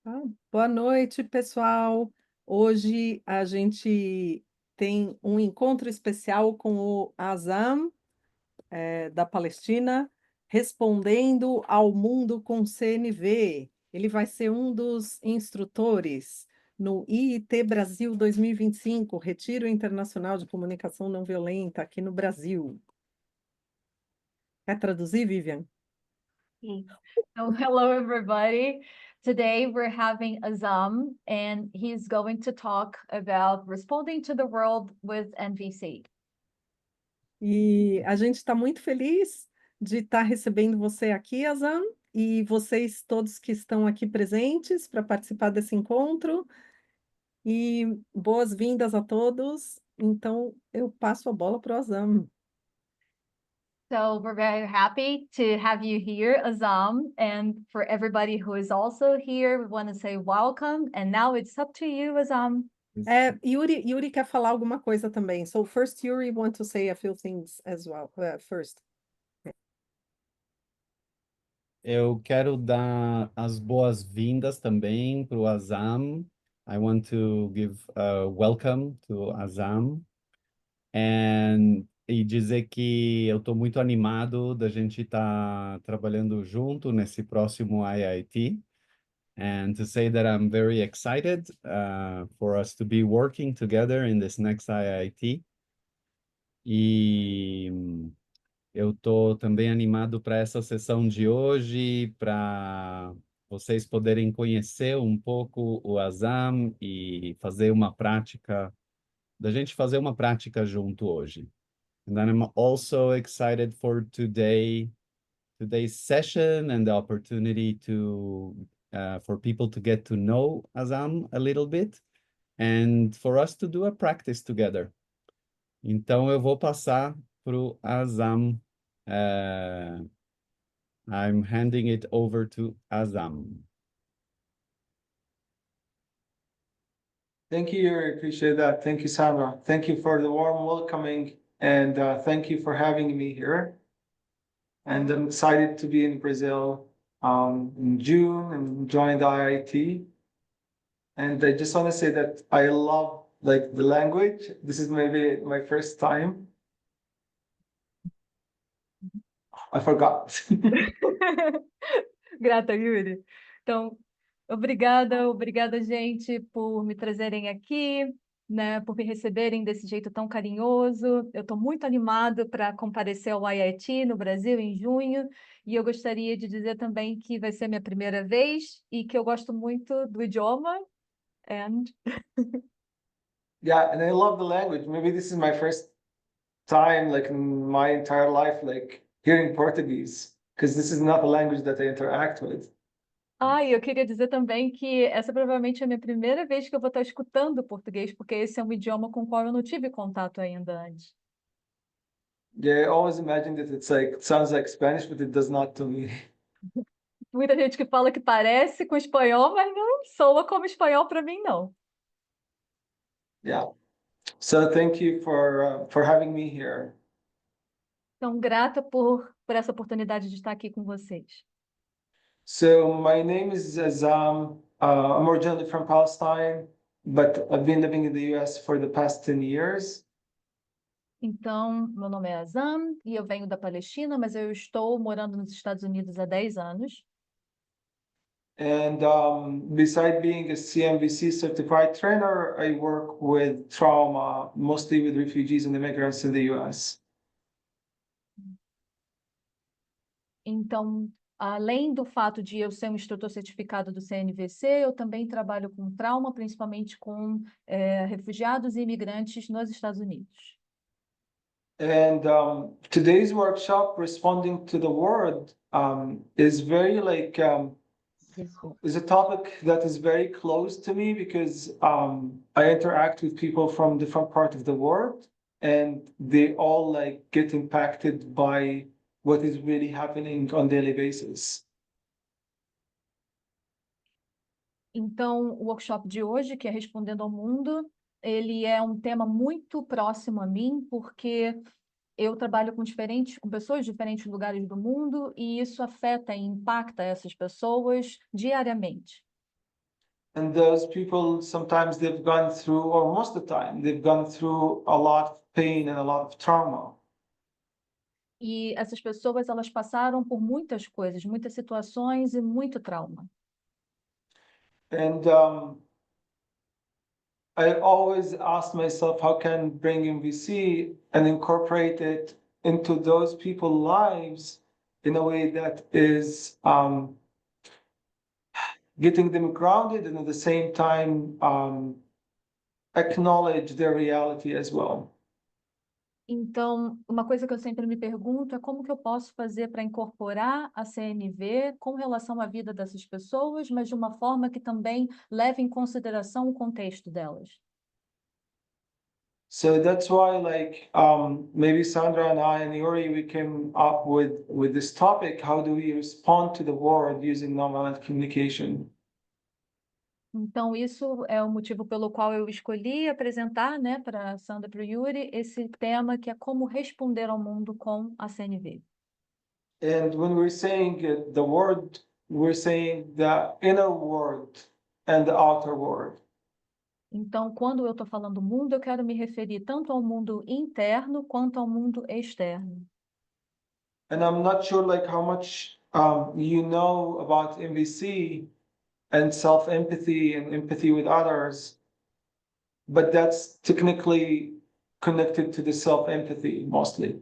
Ah, boa noite, pessoal. Hoje a gente tem um encontro especial com o Azam, da Palestina, respondendo ao mundo com CNV. Ele vai ser um dos instrutores no IIT Brasil 2025, Retiro Internacional de Comunicação Não Violenta, aqui no Brasil. Quer traduzir, Vivian? Okay. So hello, everybody. Today we're having Azam, and he's going to talk about responding to the world with NVC. E a gente está muito feliz de estar recebendo você aqui, Azam, e vocês todos que estão aqui presentes para participar desse encontro. E boas-vindas a todos. Então, eu passo a bola para o Azam. So we're very happy to have you here, Azam. And for everybody who is also here, we want to say welcome. And now it's up to you, Azam. Yuri quer falar alguma coisa também. So first, Yuri want to say a few things as well. First. Eu quero dar as boas-vindas também para o Azam. I want to give a welcome to Azam e dizer que eu estou muito animado da gente estar trabalhando junto nesse próximo IIT. And to say that I'm very excited for us to be working together in this next IIT. E eu estou também animado para essa sessão de hoje, para vocês poderem conhecer um pouco o Azam e fazer uma prática, da gente fazer uma prática junto hoje. And then I'm also excited for today's session and the opportunity for people to get to know Azam a little bit and for us to do a practice together. Então eu vou passar para o Azam. I'm handing it over to Azam. Thank you, Yuri. Appreciate that. Thank you, Sandra. Thank you for the warm welcoming, and thank you for having me here. And I'm excited to be in Brazil in June and join the IIT. And I just want to say that I love like the language. This is maybe my first time. I forgot. Grata, Yuri. Então, obrigada, gente, por me trazerem aqui, né, por me receberem desse jeito tão carinhoso. Eu estou muito animado para comparecer ao IIT no Brasil em junho, e eu gostaria de dizer também que vai ser minha primeira vez e que eu gosto muito do idioma. And Yeah, and I love the language. Maybe this is my first time, like in my entire life, like hearing Portuguese, because this is not a language that I interact with. e eu queria dizer também que essa provavelmente é a minha primeira vez que eu vou estar escutando português, porque esse é um idioma com o qual eu não tive contato ainda antes. Yeah, I always imagined that it's like it sounds like Spanish, but it does not to me. Muita gente que fala que parece com espanhol, mas não soa como espanhol para mim, não. Yeah. So thank you for having me here. Então, grata por essa oportunidade de estar aqui com vocês. So my name is Azam. I'm originally from Palestine, but I've been living in the US for the past 10 years. Então, meu nome é Azam e eu venho da Palestina, mas eu estou morando nos Estados Unidos há 10 anos. And beside being a CMVC certified trainer, I work with trauma, mostly with refugees and immigrants in the US. Então, além do fato de eu ser um instrutor certificado do CNVC, eu também trabalho com trauma, principalmente com refugiados e imigrantes nos Estados Unidos. And today's workshop, Responding to the World, is very like is a topic that is very close to me because I interact with people from different parts of the world, and they all like get impacted by what is really happening on daily basis. Então, o workshop de hoje, que é Respondendo ao Mundo, ele é um tema muito próximo a mim, porque eu trabalho com pessoas de diferentes lugares do mundo, e isso afeta e impacta essas pessoas diariamente. And those people, sometimes they've gone through, or most of the time, they've gone through a lot of pain and a lot of trauma. E essas pessoas, elas passaram por muitas coisas, muitas situações e muito trauma. And I always ask myself, how can bring MVC and incorporate it into those people's lives in a way that is getting them grounded and at the same time acknowledge their reality as well. Então, uma coisa que eu sempre me pergunto é como que eu posso fazer para incorporar a CNV com relação à vida dessas pessoas, mas de uma forma que também leve em consideração o contexto delas. So that's why, like, maybe Sandra and I and Yuri, we came up with this topic. How do we respond to the world using nonviolent communication? Então, isso é o motivo pelo qual eu escolhi apresentar, né, para a Sandra e para o Yuri, esse tema que é como responder ao mundo com a CNV. And when we're saying the word, we're saying the inner world and the outer world. Então, quando eu estou falando mundo, eu quero me referir tanto ao mundo interno quanto ao mundo externo. And I'm not sure like how much you know about MVC and self-empathy and empathy with others, but that's technically connected to the self-empathy mostly.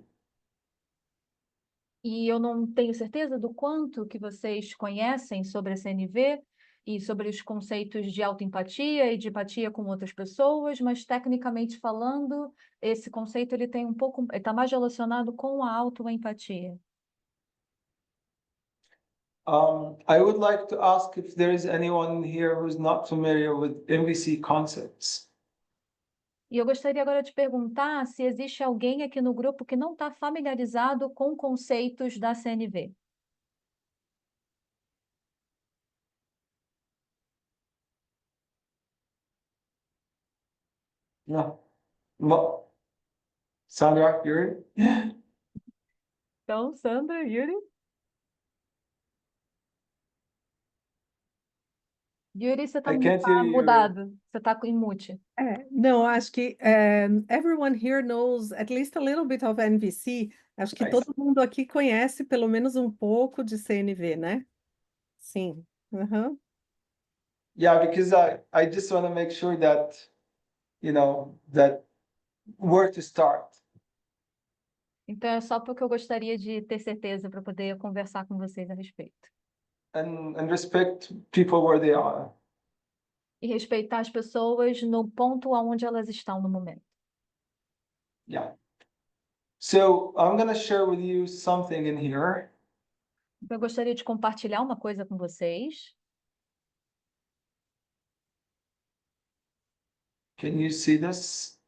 E eu não tenho certeza do quanto que vocês conhecem sobre a CNV e sobre os conceitos de autoempatia e de empatia com outras pessoas, mas tecnicamente falando, esse conceito ele tem está mais relacionado com a autoempatia. I would like to ask if there is anyone here who's not familiar with MVC concepts. E eu gostaria agora de perguntar se existe alguém aqui no grupo que não está familiarizado com conceitos da CNV. No. No. Sandra, you're Então, Sandra, Yuri? Yuri, você está I can't hear you, Yuri. mudado, você está em mute. Não, acho que everyone here knows at least a little bit of NVC. Acho que Nice. todo mundo aqui conhece pelo menos um pouco de CNV, né? Sim. Uhum. Yeah, because I just want to make sure that, you know, that where to start. Então, é só porque eu gostaria de ter certeza para poder conversar com vocês a respeito. And respect people where they are. E respeitar as pessoas no ponto aonde elas estão no momento. Yeah. So I'm gonna share with you something in here. Então, eu gostaria de compartilhar uma coisa com vocês. Can you see this?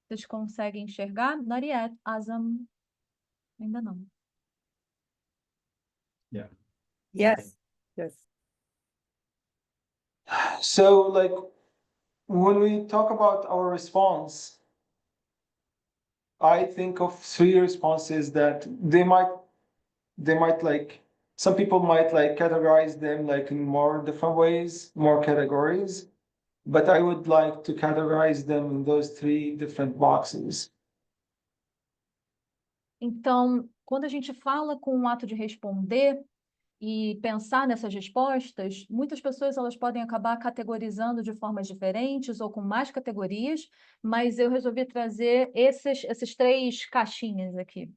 Vocês conseguem enxergar? Not yet, Azam. Ainda não. Yeah. Yes. Yes. So like when we talk about our response, I think of three responses that they might like some people might like categorize them like in more different ways, more categories, but I would like to categorize them in those three different boxes. Então, quando a gente fala com o ato de responder e pensar nessas respostas, muitas pessoas elas podem acabar categorizando de formas diferentes ou com mais categorias, mas eu resolvi trazer esses três caixinhas aqui.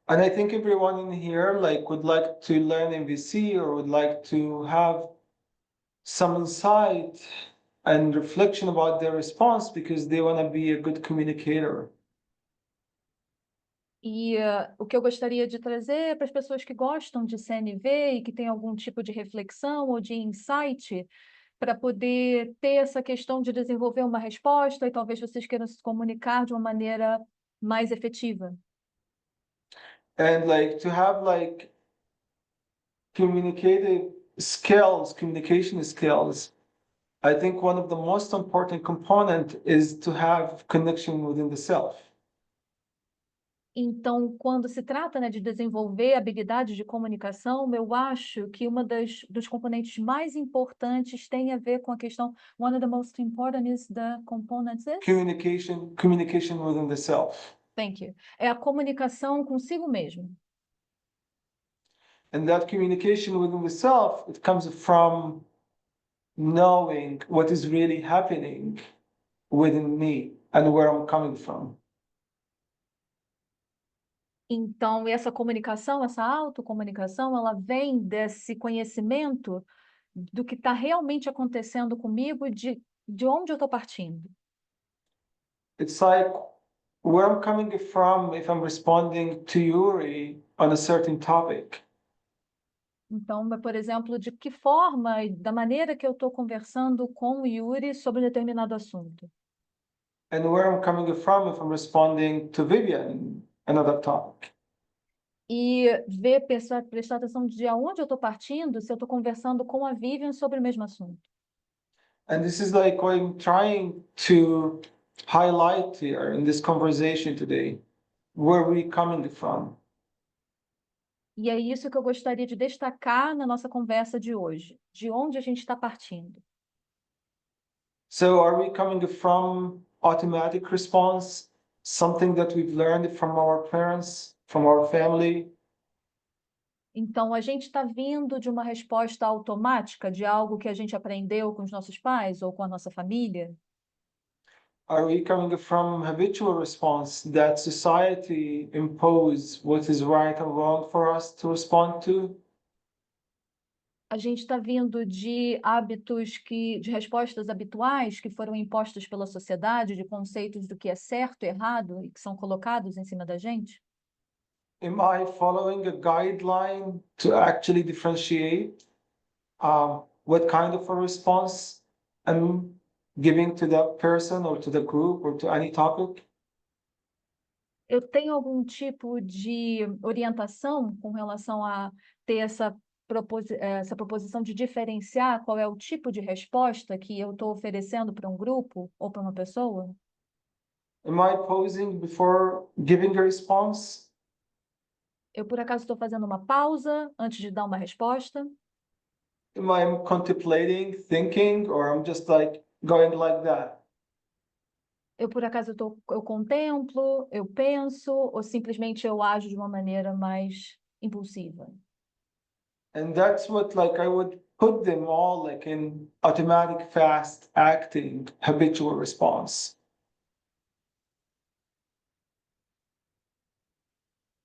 And I think everyone in here like would like to learn MVC or would like to have some insight and reflection about their response because they want to be a good communicator. E o que eu gostaria de trazer para as pessoas que gostam de CNV e que têm algum tipo de reflexão ou de insight, para poder ter essa questão de desenvolver uma resposta e talvez vocês queiram se comunicar de uma maneira mais efetiva. And like to have like communication skills, I think one of the most important component is to have connection within the self. Então, quando se trata, né, de desenvolver habilidades de comunicação, eu acho que dos componentes mais importantes tem a ver com a questão, one of the most important is the components is? Communication within the self. Thank you. É a comunicação consigo mesmo. And that communication within the self, it comes from knowing what is really happening within me and where I'm coming from. Então, essa comunicação, essa autocomunicação, ela vem desse conhecimento do que está realmente acontecendo comigo, e de onde eu estou partindo. It's like where I'm coming from if I'm responding to Yuri on a certain topic. Então, por exemplo, de que forma e da maneira que eu estou conversando com o Yuri sobre determinado assunto. And where I'm coming from if I'm responding to Vivian another topic. E prestar atenção de aonde eu estou partindo se eu estou conversando com a Vivian sobre o mesmo assunto. And this is like what I'm trying to highlight here in this conversation today. Where we coming from? E é isso que eu gostaria de destacar na nossa conversa de hoje. De onde a gente está partindo. So are we coming from automatic response, something that we've learned from our parents, from our family? Então, a gente está vindo de uma resposta automática de algo que a gente aprendeu com os nossos pais ou com a nossa família? Are we coming from habitual response that society impose what is right or wrong for us to respond to? A gente está vindo de de respostas habituais que foram impostas pela sociedade, de conceitos do que é certo e errado e que são colocados em cima da gente? Am I following a guideline to actually differentiate what kind of a response I'm giving to that person or to the group or to any topic? Eu tenho algum tipo de orientação com relação a ter essa proposição de diferenciar qual é o tipo de resposta que eu estou oferecendo para um grupo ou para uma pessoa? Am I pausing before giving a response? Eu, por acaso, estou fazendo uma pausa antes de dar uma resposta? Am I contemplating, thinking, or I'm just like going like that? Eu, por acaso, eu contemplo, eu penso, ou simplesmente eu ajo de uma maneira mais impulsiva? And that's what like I would put them all like in automatic, fast acting, habitual response.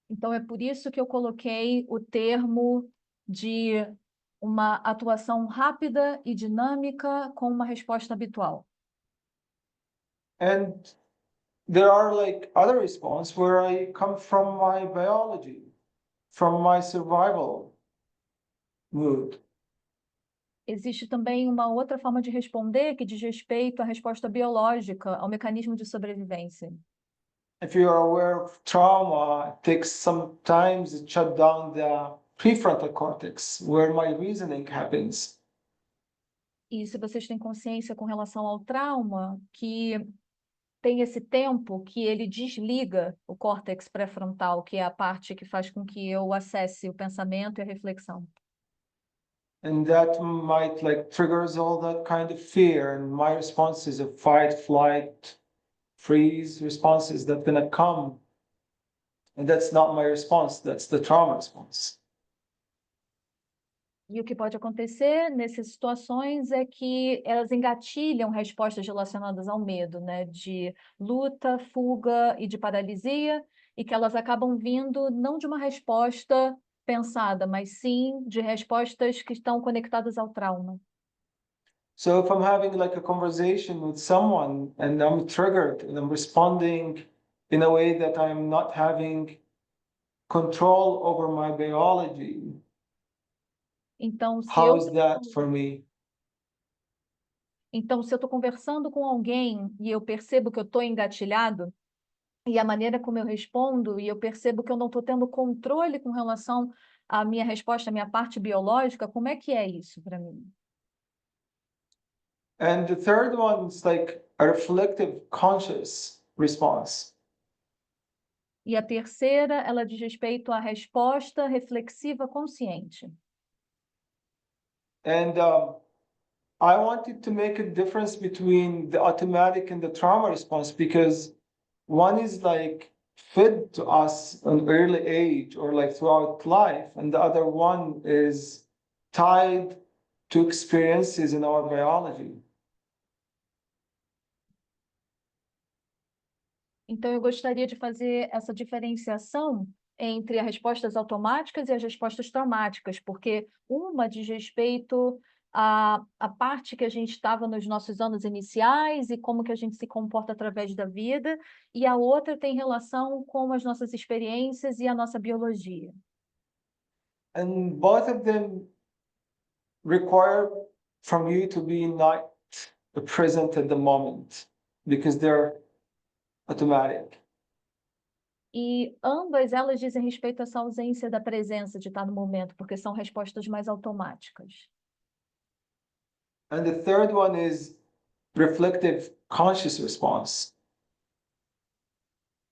Então, é por isso que eu coloquei o termo de uma atuação rápida e dinâmica com uma resposta habitual. And there are like other response where I come from my biology, from my survival mood. Existe também uma outra forma de responder que diz respeito à resposta biológica, ao mecanismo de sobrevivência. If you are aware of trauma, it takes sometimes it shut down the prefrontal cortex where my reasoning happens. E se vocês têm consciência com relação ao trauma, que tem esse tempo que ele desliga o córtex pré-frontal, que é a parte que faz com que eu acesse o pensamento e a reflexão. And that might like triggers all that kind of fear, and my responses of fight, flight, freeze responses that gonna come. And that's not my response, that's the trauma response. E o que pode acontecer nessas situações é que elas engatilham respostas relacionadas ao medo, né? De luta, fuga e de paralisia, e que elas acabam vindo não de uma resposta pensada, mas sim de respostas que estão conectadas ao trauma. So if I'm having like a conversation with someone and I'm triggered and I'm responding in a way that I'm not having control over my biology, Então, se how eu is that for me? Então, se eu estou conversando com alguém e eu percebo que eu estou engatilhado, e a maneira como eu respondo, e eu percebo que eu não estou tendo controle com relação à minha resposta, à minha parte biológica, como é que é isso para mim? And the third one is like a reflective conscious response. E a terceira, ela diz respeito à resposta reflexiva consciente. And I wanted to make a difference between the automatic and the trauma response because one is like fed to us an early age or like throughout life, and the other one is tied to experiences in our biology. Então, eu gostaria de fazer essa diferenciação entre as respostas automáticas e as respostas traumáticas, porque uma diz respeito à parte que a gente estava nos nossos anos iniciais e como que a gente se comporta através da vida, e a outra tem relação com as nossas experiências e a nossa biologia. And both of them require from you to be not present at the moment because they're automatic. E ambas elas dizem respeito a essa ausência da presença de estar no momento, porque são respostas mais automáticas. And the third one is reflective conscious response.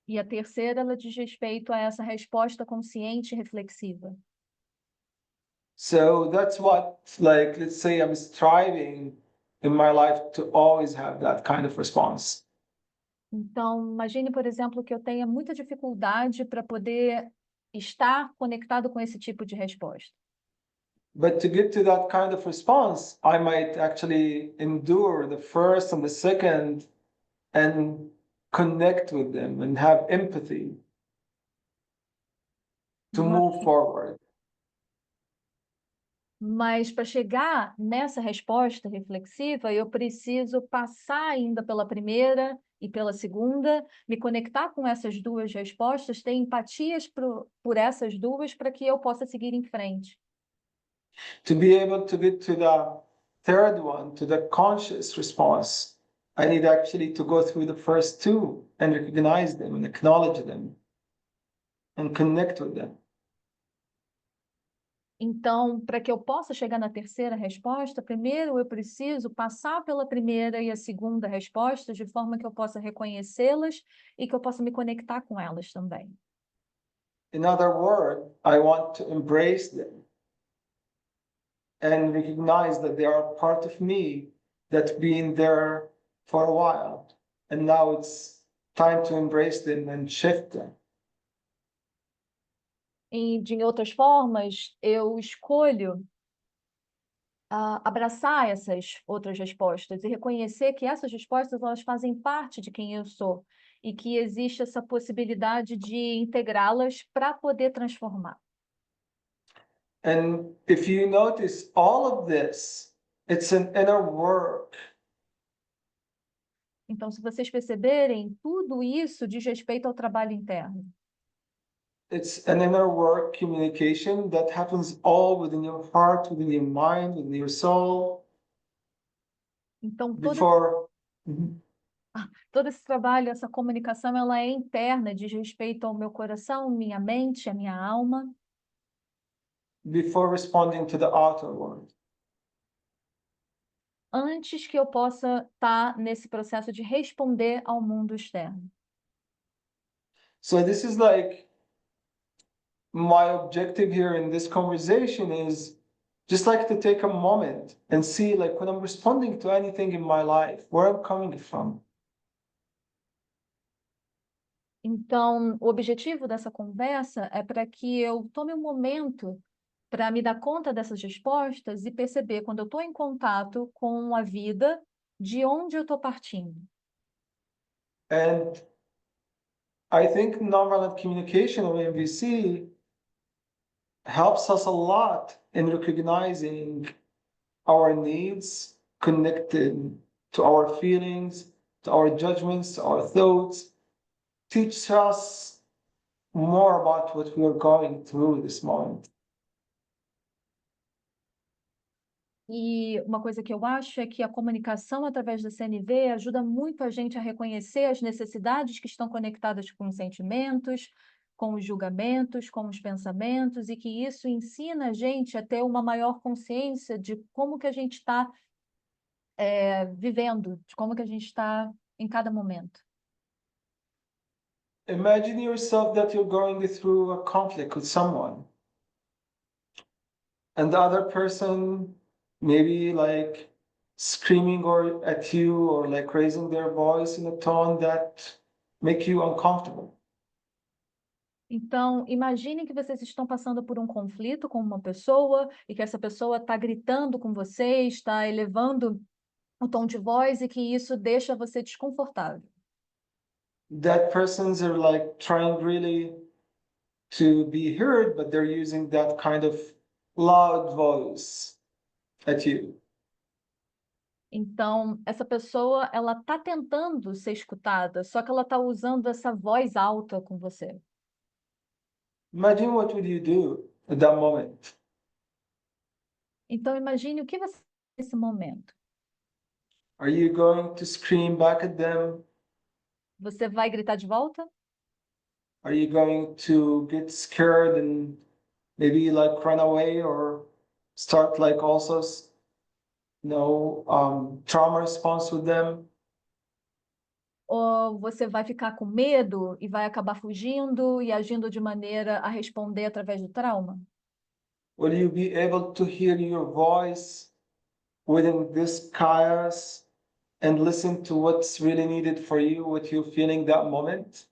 E a terceira, ela diz respeito a essa resposta consciente e reflexiva. So that's what, like, let's say I'm striving in my life to always have that kind of response. Então, imagine, por exemplo, que eu tenha muita dificuldade para poder estar conectado com esse tipo de resposta. But to get to that kind of response, I might actually endure the first and the second and connect with them and have empathy to move forward. Mas para chegar nessa resposta reflexiva, eu preciso passar ainda pela primeira e pela segunda, me conectar com essas duas respostas, ter empatias por essas duas para que eu possa seguir em frente. To be able to get to the third one, to the conscious response, I need actually to go through the first two and recognize them and acknowledge them and connect with them. Então, para que eu possa chegar na terceira resposta, primeiro eu preciso passar pela primeira e a segunda resposta, de forma que eu possa reconhecê-las e que eu possa me conectar com elas também. In other words, I want to embrace them and recognize that they are part of me that's been there for a while. And now it's time to embrace them and shift them. E, de outras formas, eu escolho abraçar essas outras respostas e reconhecer que essas respostas elas fazem parte de quem eu sou e que existe essa possibilidade de integrá-las para poder transformar. And if you notice all of this, it's an inner work. Então, se vocês perceberem, tudo isso diz respeito ao trabalho interno. It's an inner work communication that happens all within your heart, within your mind, within your soul. Então, Before. Mhm. todo esse trabalho, essa comunicação, ela é interna, diz respeito ao meu coração, minha mente, a minha alma, Before responding to the outer world. antes que eu possa estar nesse processo de responder ao mundo externo. So this is like my objective here in this conversation is just like to take a moment and see like when I'm responding to anything in my life, where I'm coming from. Então, o objetivo dessa conversa é para que eu tome um momento para me dar conta dessas respostas e perceber quando eu estou em contato com a vida, de onde eu estou partindo. And I think nonviolent communication or NVC helps us a lot in recognizing our needs connected to our feelings, to our judgments, to our thoughts, teach us more about what we are going through this moment. E uma coisa que eu acho é que a comunicação através da CNV ajuda muito a gente a reconhecer as necessidades que estão conectadas com os sentimentos, com os julgamentos, com os pensamentos, e que isso ensina a gente a ter uma maior consciência de como que a gente está vivendo, de como que a gente está em cada momento. imagine yourself that you're going through a conflict with someone, and the other person maybe like screaming or at you or like raising their voice in a tone that make you uncomfortable. Então, imagine que vocês estão passando por um conflito com uma pessoa e que essa pessoa está gritando com você, está elevando o tom de voz e que isso deixa você desconfortável. That persons are like trying really to be heard, but they're using that kind of loud voice at you. Então, essa pessoa, ela está tentando ser escutada, só que ela está usando essa voz alta com você. Imagine what would you do at that moment? Então, imagine o que você nesse momento. Are you going to scream back at them? Você vai gritar de volta? Are you going to get scared and maybe like run away or start like also, trauma response with them? Ou você vai ficar com medo e vai acabar fugindo e agindo de maneira a responder através do trauma? Will you be able to hear your voice within this chaos and listen to what's really needed for you, what you're feeling that moment?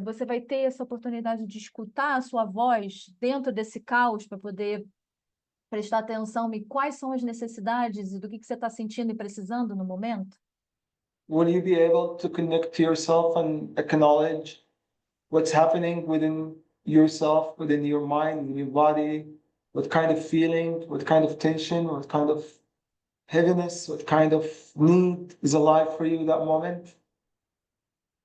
Você vai ter essa oportunidade de escutar a sua voz dentro desse caos para poder prestar atenção em quais são as necessidades e do que você está sentindo e precisando no momento? Will you be able to connect to yourself and acknowledge what's happening within yourself, within your mind, in your body? What kind of feeling, what kind of tension, what kind of heaviness, what kind of need is alive for you that moment?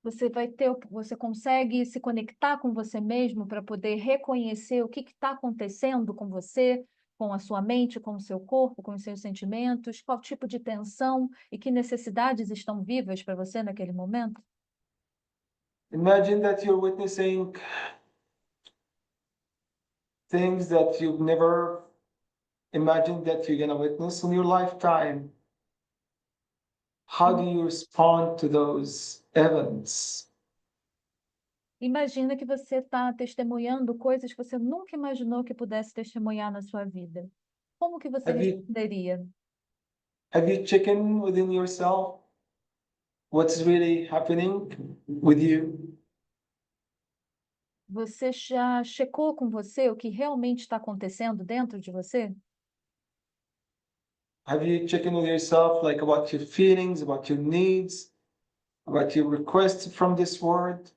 Você consegue se conectar com você mesmo para poder reconhecer o que está acontecendo com você, com a sua mente, com o seu corpo, com os seus sentimentos, qual tipo de tensão e que necessidades estão vivas para você naquele momento? Imagine that you're witnessing things that you've never imagined that you're gonna witness in your lifetime. How do you respond to those events? Imagina que você está testemunhando coisas que você nunca imaginou que pudesse testemunhar na sua vida. Como que você Have you responderia? have you checked in within yourself what's really happening with you? Você já checou com você o que realmente está acontecendo dentro de você? Have you checked in with yourself like about your feelings, about your needs, about your requests from this world?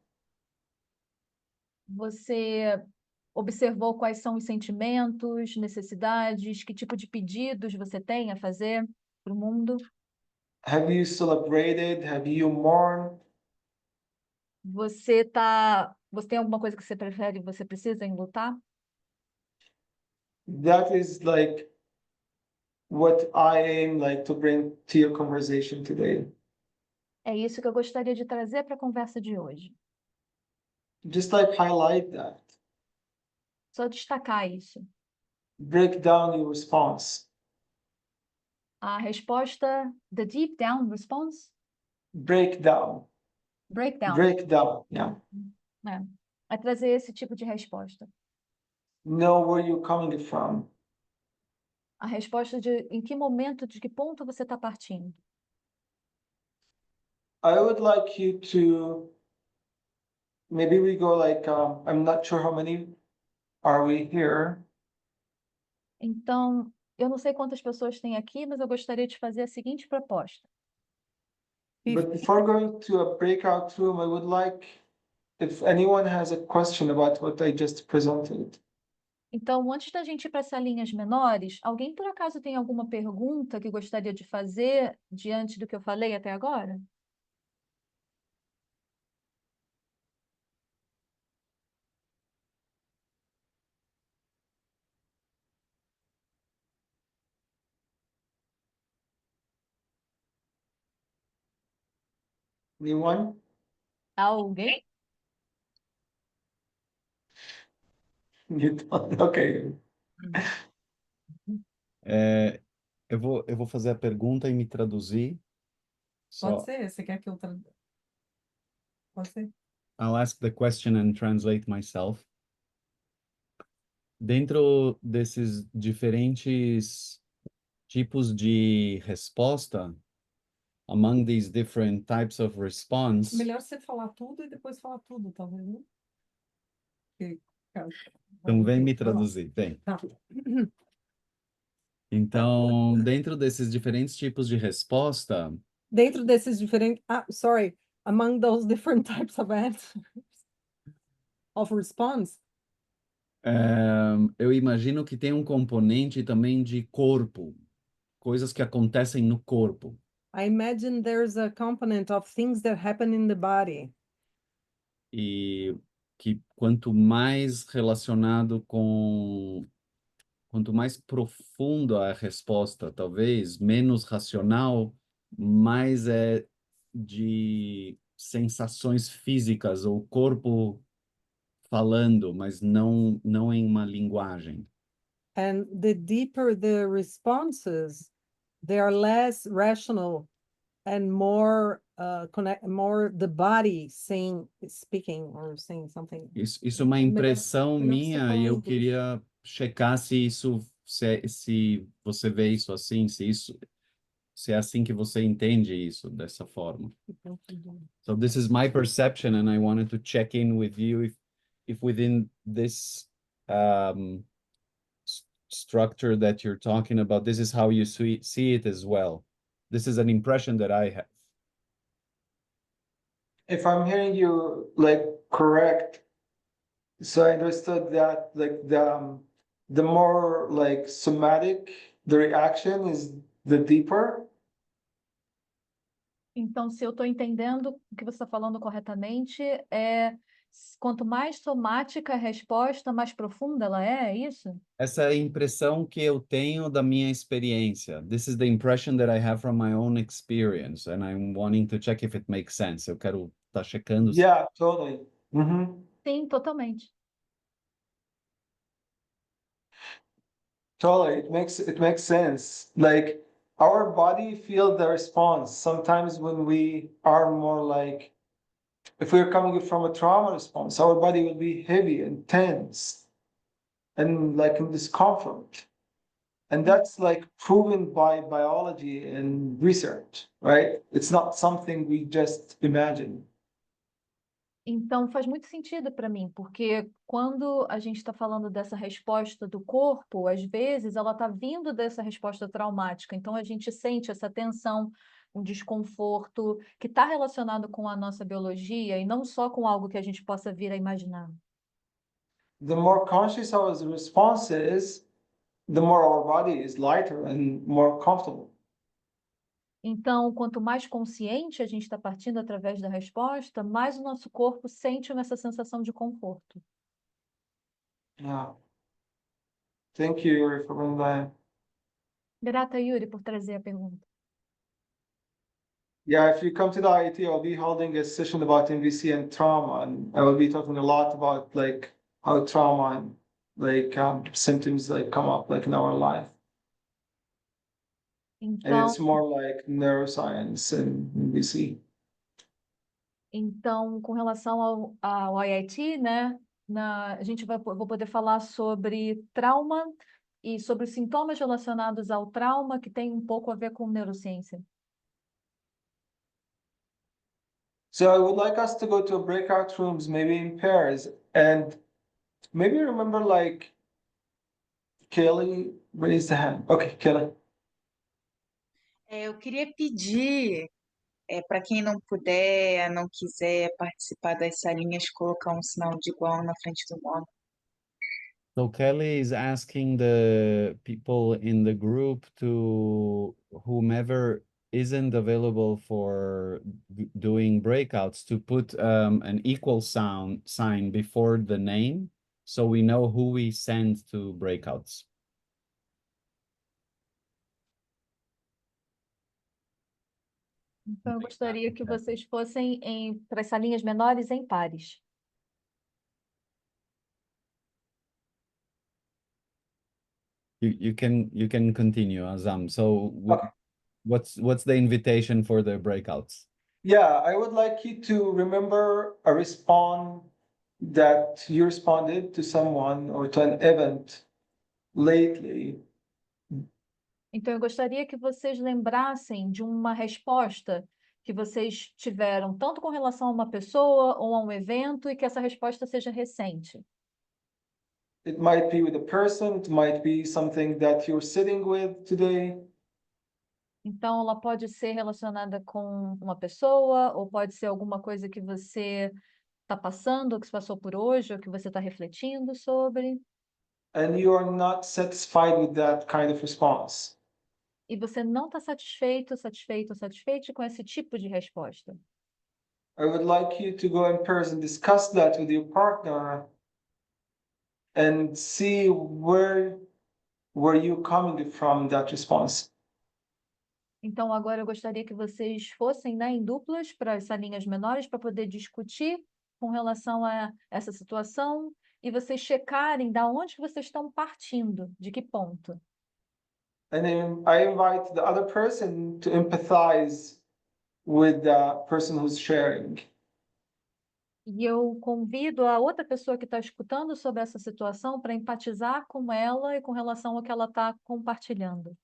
Você observou quais são os sentimentos, necessidades, que tipo de pedidos você tem a fazer para o mundo? Have you celebrated? Have you mourned? Você tem alguma coisa que você prefere, você precisa em lutar? That is like what I aim like to bring to your conversation today. É isso que eu gostaria de trazer para a conversa de hoje. Just like highlight that. Só destacar isso. Break down your response. A resposta, the deep down response, Break down. breakdown, Break down. Yeah. é trazer esse tipo de resposta. Know where you're coming from. A resposta de em que momento, de que ponto você está partindo. I would like you to maybe we go like I'm not sure how many are we here. Então, eu não sei quantas pessoas tem aqui, mas eu gostaria de fazer a seguinte proposta. But before going to a breakout room, I would like if anyone has a question about what I just presented. Então, antes da gente ir para as salinhas menores, alguém por acaso tem alguma pergunta que gostaria de fazer diante do que eu falei até agora? Anyone? Alguém? You don't? Okay. Eu vou fazer a pergunta e me traduzir. Pode Só, ser? Você quer que eu Pode ser? I'll ask the question and translate myself. Dentro desses diferentes tipos de resposta, among these different types of response, Melhor você falar tudo e depois falar tudo, talvez, né? Porque, cara, então vem me vai lá. traduzir, vem. Tá. Então, dentro desses diferentes tipos de resposta, Dentro desses diferentes... sorry. Among those different types of answers, of response, eu imagino que tem um componente também de corpo, coisas que acontecem no corpo. I imagine there's a component of things that happen in the body. E que quanto mais relacionado com, quanto mais profundo a resposta, talvez, menos racional, mais é de sensações físicas, ou corpo falando, mas não em uma linguagem. And the deeper the responses, they are less rational and more more the body speaking or saying something. Isso é uma Melhor- impressão melhor você minha falar e em eu inglês. queria checar se você vê isso assim, se é assim que você entende isso dessa forma. So this is my perception, and I wanted to check in with you if within this structure that you're talking about, this is how you see it as well. This is an impression that I have. If I'm hearing you like correct, so I understood that like the more like somatic the reaction is, the deeper. Então, se eu estou entendendo o que você está falando corretamente, quanto mais somática a resposta, mais profunda ela é isso? Essa é a impressão que eu tenho da minha experiência. This is the impression that I have from my own experience, and I'm wanting to check if it makes sense. Eu quero estar checando se Yeah, totally. Mm-hmm. Sim, totalmente. Totally, it makes sense. Like our body feel the response. Sometimes when we are more like, if we're coming from a trauma response, our body will be heavy and tense and like in discomfort. And that's like proven by biology and research, right? It's not something we just imagine. Então, faz muito sentido para mim, porque quando a gente está falando dessa resposta do corpo, às vezes ela está vindo dessa resposta traumática. Então, a gente sente essa tensão, um desconforto que está relacionado com a nossa biologia e não só com algo que a gente possa vir a imaginar. The more conscious our response is, the more our body is lighter and more comfortable. Então, quanto mais consciente a gente está partindo através da resposta, mais o nosso corpo sente essa sensação de conforto. Yeah. Thank you, Yuri, for bringing that. Grata, Yuri, por trazer a pergunta. Yeah, if you come to the IIT, I'll be holding a session about MVC and trauma, and I will be talking a lot about like how trauma and like symptoms like come up like in our life, and Então, it's more like neuroscience and MVC. Então, com relação ao IIT, né, vou poder falar sobre trauma e sobre os sintomas relacionados ao trauma, que tem um pouco a ver com neurociência. So I would like us to go to breakout rooms, maybe in pairs, and maybe remember like Kelly raised the hand. Okay, Kelly. Eu queria pedir, para quem não puder, não quiser participar das salinhas, colocar um sinal de igual na frente do nome. So Kelly is asking the people in the group to whomever isn't available for doing breakouts to put an equal sign before the name so we know who we send to breakouts. Então, eu gostaria que vocês fossem para as salinhas menores em pares. You can continue, Azam. So Okay. what's the invitation for the breakouts? Yeah, I would like you to remember a response that you responded to someone or to an event lately. Então, eu gostaria que vocês lembrassem de uma resposta que vocês tiveram, tanto com relação a uma pessoa ou a um evento, e que essa resposta seja recente. It might be with a person, it might be something that you're sitting with today. Então, ela pode ser relacionada com uma pessoa, ou pode ser alguma coisa que você está passando, ou que se passou por hoje, ou que você está refletindo sobre, And you are not satisfied with that kind of response. e você não está satisfeito, satisfeito ou satisfeito com esse tipo de resposta. I would like you to go in person, discuss that with your partner, and see where you coming from that response. Então, agora eu gostaria que vocês fossem, né, em duplas para as salinhas menores para poder discutir com relação a essa situação e vocês checarem da onde que vocês estão partindo, de que ponto. And then I invite the other person to empathize with the person who's sharing. E eu convido a outra pessoa que está escutando sobre essa situação para empatizar com ela e com relação ao que ela está compartilhando.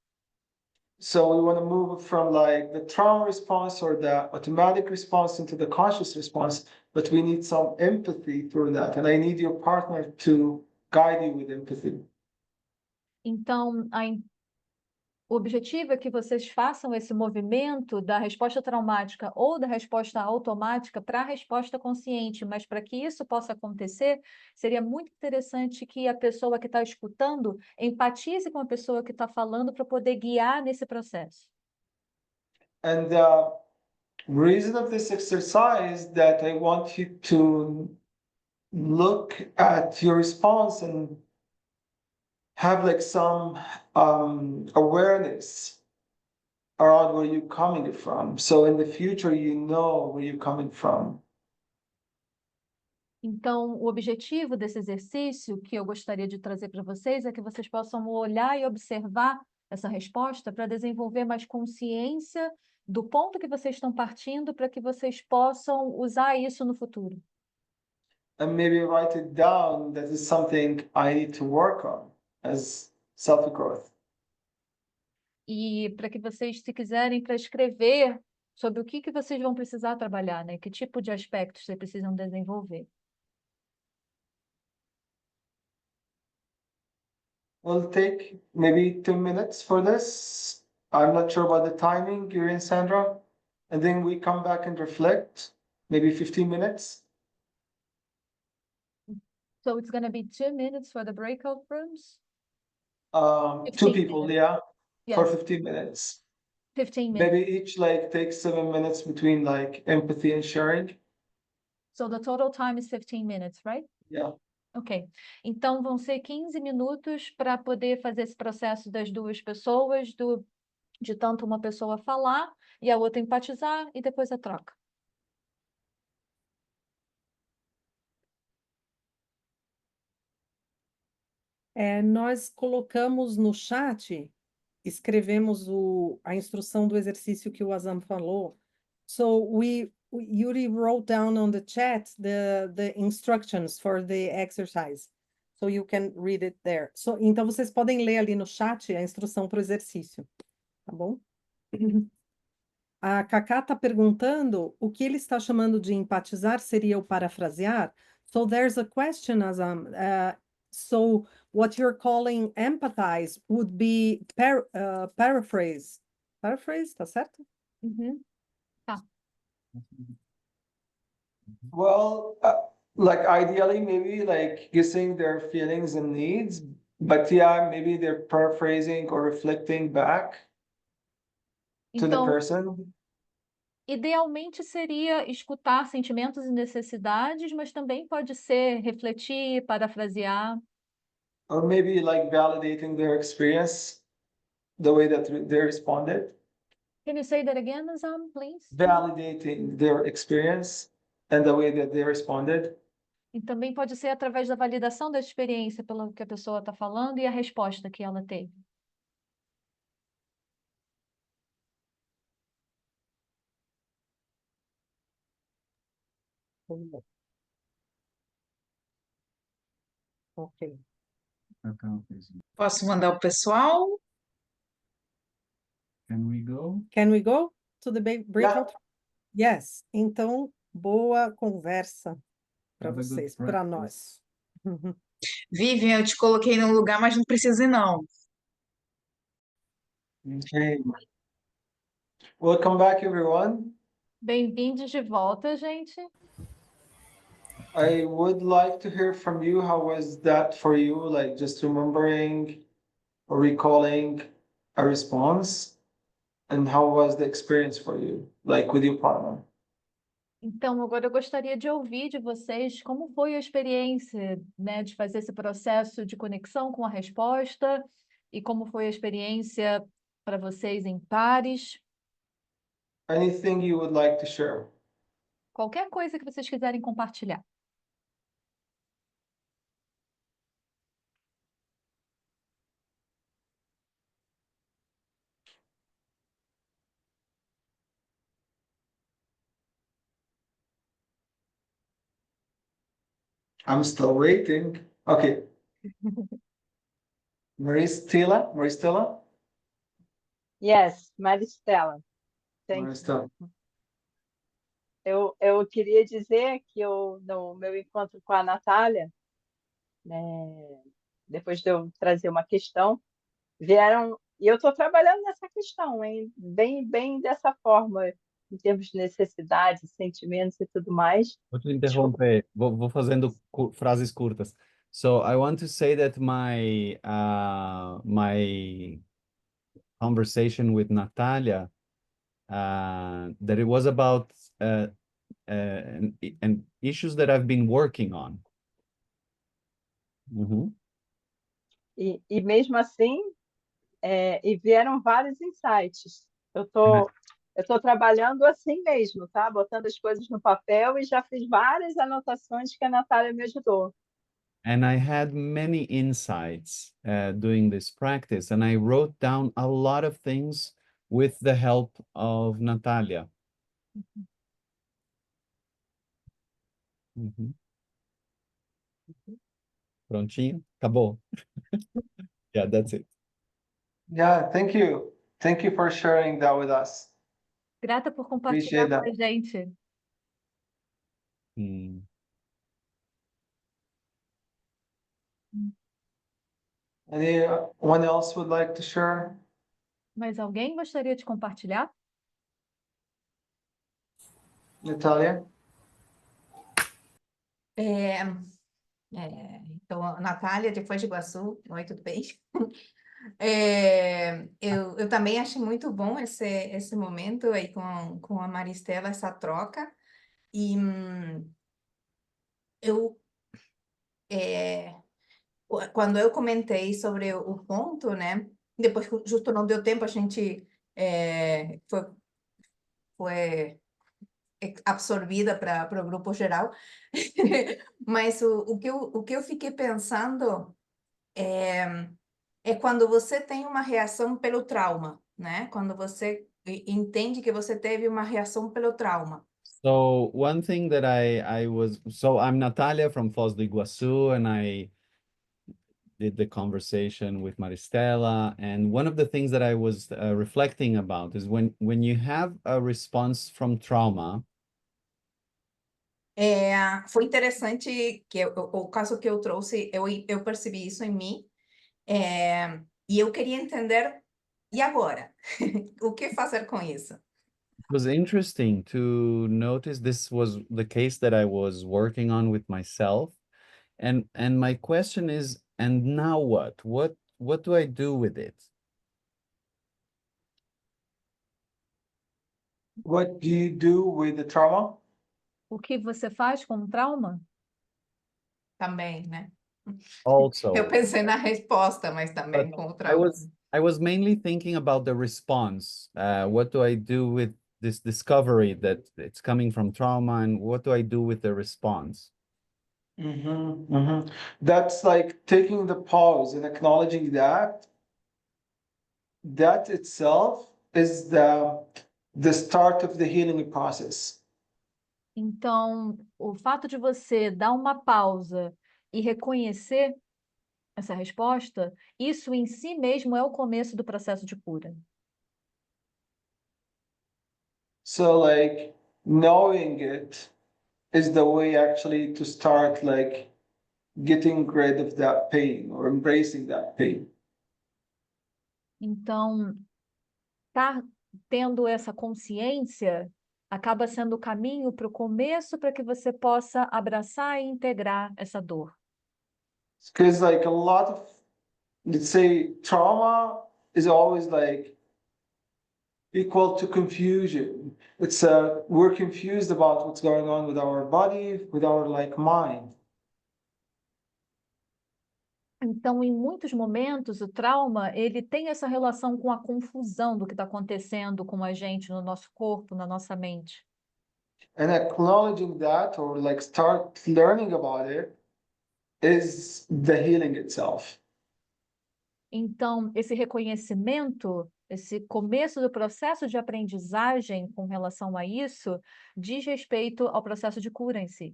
So we want to move from like the trauma response or the automatic response into the conscious response, but we need some empathy through that. And I need your partner to guide you with empathy. Então, o objetivo é que vocês façam esse movimento da resposta traumática ou da resposta automática para a resposta consciente, mas para que isso possa acontecer, seria muito interessante que a pessoa que está escutando empatize com a pessoa que está falando para poder guiar nesse processo. And the reason of this exercise that I want you to look at your response and have like some awareness around where you're coming from. So in the future, you know where you're coming from. Então, o objetivo desse exercício que eu gostaria de trazer para vocês é que vocês possam olhar e observar essa resposta para desenvolver mais consciência do ponto que vocês estão partindo para que vocês possam usar isso no futuro. And maybe write it down. That is something I need to work on as self-growth. E para que vocês, se quiserem, para escrever sobre o que vocês vão precisar trabalhar, né? Que tipo de aspectos vocês precisam desenvolver. We'll take maybe 2 minutes for this. I'm not sure about the timing, Yuri and Sandra. And then we come back and reflect, maybe 15 minutes. So it's going to be 2 minutes for the breakout rooms? 2 15 people, minutes. yeah, for Yes, 15 minutes. 15 minutes. Maybe each like takes 7 minutes between like empathy and sharing. So the total time is 15 minutes, right? Yeah. Ok. Então vão ser 15 minutos para poder fazer esse processo das duas pessoas, de tanto uma pessoa falar e a outra empatizar e depois a troca. Nós colocamos no chat, escrevemos a instrução do exercício que o Azam falou. So Yuri wrote down on the chat the instructions for the exercise. So you can read it there. Então vocês podem ler ali no chat a instrução para o exercício, tá bom? A Cacá está perguntando o que ele está chamando de empatizar seria o parafrasear. So there's a question, Azam. So what you're calling empathize would be paraphrase. Paraphrase, tá certo? Uhum. Well, like ideally, maybe like guessing their feelings and needs, but yeah, maybe they're paraphrasing or reflecting back to the Então, person. idealmente seria escutar sentimentos e necessidades, mas também pode ser refletir, parafrasear. Or maybe like validating their experience, the way that they responded, Can you say that again, Azam, please? validating their experience and the way that they responded. E também pode ser através da validação da experiência pelo que a pessoa está falando e a resposta que ela teve. Ok. Posso mandar o pessoal? Can we go? Can we go to the breakout? Yes. Então, boa conversa para Have a good vocês, para practice. nós. Vivian, eu te coloquei no lugar, mas não precisa ir, não. Okay. Welcome back, everyone. Bem-vindos de volta, gente. I would like to hear from you. How was that for you? Like just remembering or recalling a response, and how was the experience for you, like with your partner? Então, agora eu gostaria de ouvir de vocês como foi a experiência, né, de fazer esse processo de conexão com a resposta e como foi a experiência para vocês em pares. Anything you would like to share? Qualquer coisa que vocês quiserem compartilhar. I'm still waiting. Okay. Maristela? Yes, Maristela. Thank you. Maristela. Eu queria dizer que no meu encontro com a Natália, né, depois de eu trazer uma questão, vieram, e eu estou trabalhando nessa questão, hein, bem dessa forma, em termos de necessidades, sentimentos e tudo mais. Vou te interromper, vou fazendo frases curtas. So I want to say that my conversation with Natalia, that it was about and issues that I've been working on. Uhum. E mesmo assim, e vieram vários insights. Eu tô trabalhando assim mesmo, tá? Botando as coisas no papel e já fiz várias anotações que a Natália me ajudou. And I had many insights doing this practice, and I wrote down a lot of things with the help of Natalia. Uhum. Prontinho? Acabou. Yeah, that's it. Yeah, thank you. Thank you for sharing that with us. Grata por compartilhar Appreciate com that. a gente. Hmm. Anyone else would like to share? Mas alguém gostaria de compartilhar? Natalia? Então, Natália, de Foz do Iguaçu. Oi, tudo bem? Eu também achei muito bom esse momento aí com a Maristela, essa troca. E quando eu comentei sobre o ponto, né? Depois, justo não deu tempo, a gente foi absorvida para o grupo geral. Mas o que eu fiquei pensando é quando você tem uma reação pelo trauma, né? Quando você entende que você teve uma reação pelo trauma. So one thing that so I'm Natalia from Foz do Iguaçu, and I did the conversation with Maristela. And one of the things that I was reflecting about is when you have a response from trauma. Foi interessante que o caso que eu trouxe, eu percebi isso em mim, e eu queria entender, e agora? O que fazer com isso? It was interesting to notice this was the case that I was working on with myself. And my question is, and now what? What do I do with it? What do you do with the trauma? O que você faz com o trauma? Também, né? Also, Eu pensei na resposta, mas também com o trauma. I was mainly thinking about the response. What do I do with this discovery that it's coming from trauma, and what do I do with the response? That's like taking the pause and acknowledging that itself is the start of the healing process. Então, o fato de você dar uma pausa e reconhecer essa resposta, isso em si mesmo é o começo do processo de cura. So like knowing it is the way actually to start like getting rid of that pain or embracing that pain. Então, estar tendo essa consciência acaba sendo o caminho para o começo para que você possa abraçar e integrar essa dor. Because like a lot of, let's say, trauma is always like equal to confusion. It's we're confused about what's going on with our body, with our like mind. Então, em muitos momentos, o trauma, ele tem essa relação com a confusão do que está acontecendo com a gente, no nosso corpo, na nossa mente. And acknowledging that or like start learning about it is the healing itself. Então, esse reconhecimento, esse começo do processo de aprendizagem com relação a isso, diz respeito ao processo de cura em si.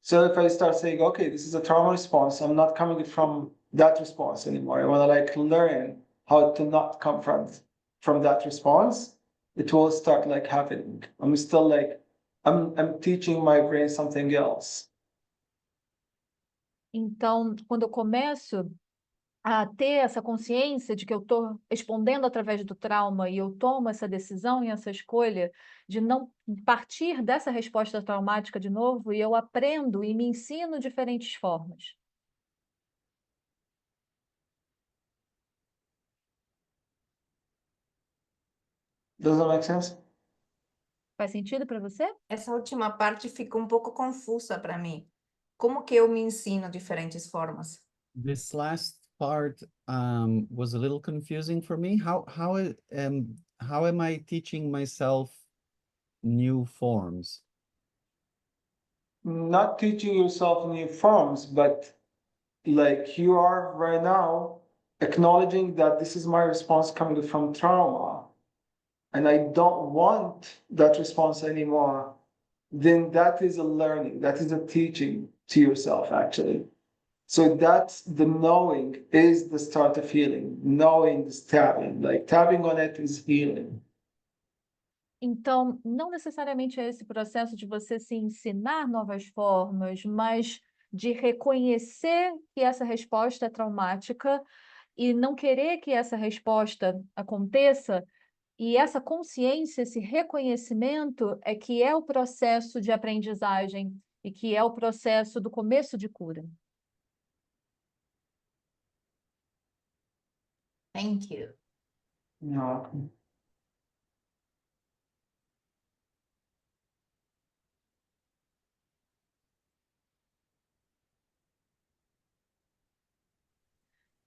So if I start saying, okay, this is a trauma response, I'm not coming from that response anymore. I want to like learn how to not come from that response. It will start like happening. I'm still like I'm teaching my brain something else. Então, quando eu começo a ter essa consciência de que eu estou respondendo através do trauma e eu tomo essa decisão e essa escolha de não partir dessa resposta traumática de novo, e eu aprendo e me ensino diferentes formas. Does that make sense? Faz sentido para você? Essa última parte fica um pouco confusa para mim. Como que eu me ensino diferentes formas? This last part was a little confusing for me. How am I teaching myself new forms? Not teaching yourself new forms, but like you are right now acknowledging that this is my response coming from trauma and I don't want that response anymore, then that is a learning, that is a teaching to yourself actually. So that's the knowing is the start of healing. Knowing is tapping, like tapping on it is healing. Então, não necessariamente é esse processo de você se ensinar novas formas, mas de reconhecer que essa resposta é traumática e não querer que essa resposta aconteça, e essa consciência, esse reconhecimento é que é o processo de aprendizagem e que é o processo do começo de cura. Thank you. Yeah.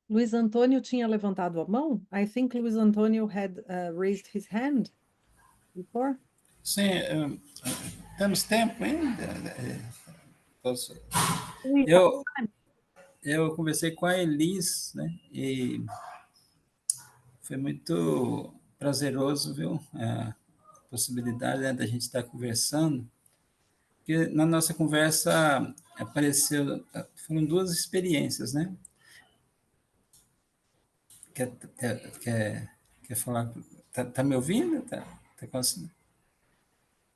Luiz Antônio tinha levantado a mão? I think Luiz Antônio had raised his hand before. Sim, temos tempo ainda? Posso... Luiz, Eu conversei com a Elis, né? E foi muito prazeroso, viu? A possibilidade, né, da gente estar conversando. Porque na nossa conversa foram duas experiências, né? Quer falar? Tá me ouvindo?